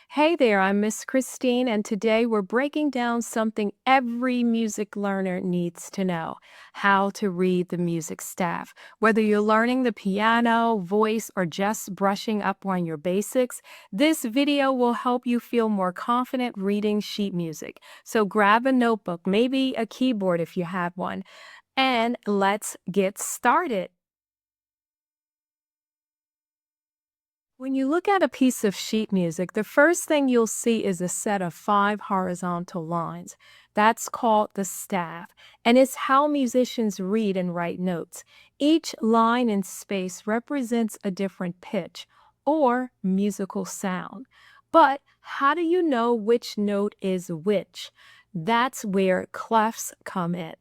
Hey there, I'm Miss Christine, and today we're breaking down something every music learner needs to know: how to read the music staff. Whether you're learning the piano, voice, or just brushing up on your basics, this video will help you feel more confident reading sheet music. So grab a notebook, maybe a keyboard if you have one, and let's get started. When you look at a piece of sheet music, the first thing you'll see is a set of 5 horizontal lines. That's called the staff, and it's how musicians read and write notes. Each line and space represents a different pitch or musical sound. But how do you know which note is which? That's where clefs come in.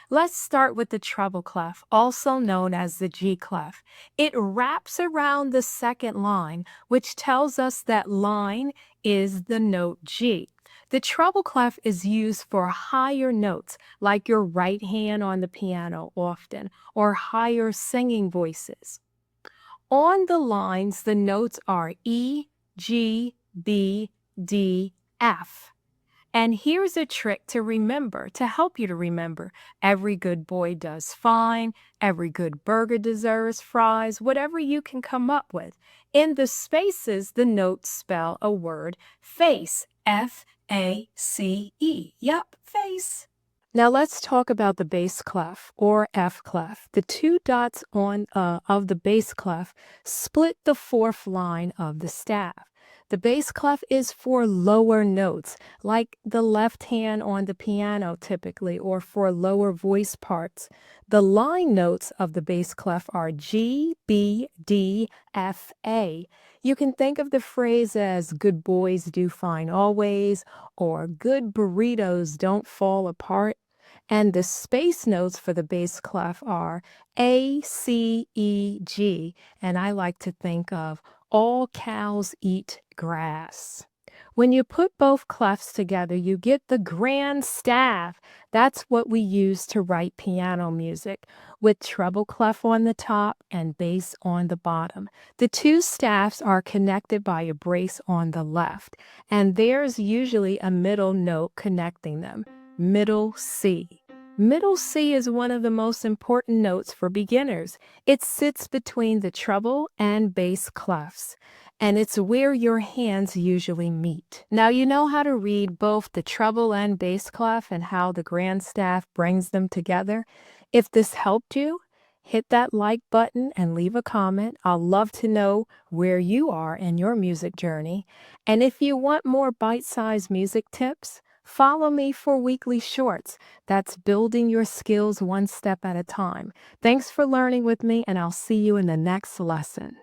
Let's start with the treble clef, also known as the G clef. It wraps around the second line, which tells us that line is the note G. The treble clef is used for higher notes, like your right hand on the piano often, or higher singing voices. On the lines, the notes are E, G, B, D, F. And here's a trick to remember, to help you to remember. Every good boy does fine. Every good burger deserves fries. Whatever you can come up with. In the spaces, the notes spell a word: face. F-A-C-E. Yup, face. Now let's talk about the bass clef or F clef. The two dots on of the bass clef split the fourth line of the staff. The bass clef is for lower notes, like the left hand on the piano typically, or for lower voice parts. The line notes of the bass clef are G, B, D, F, A. You can think of the phrase as "good boys do fine always," or "good burritos don't fall apart." And the space notes for the bass clef are A, C, E, G, and I like to think of all cows eat grass. When you put both clefs together, you get the grand staff. That's what we use to write piano music, with treble clef on the top and bass on the bottom. The two staffs are connected by a brace on the left, and there's usually a middle note connecting them: middle C. Middle C is one of the most important notes for beginners. It sits between the treble and bass clefs, and it's where your hands usually meet. Now you know how to read both the treble and bass clef and how the grand staff brings them together. If this helped you, hit that like button and leave a comment. I'll love to know where you are in your music journey. And if you want more bite-sized music tips, follow me for weekly shorts. That's building your skills one step at a time. Thanks for learning with me, and I'll see you in the next lesson.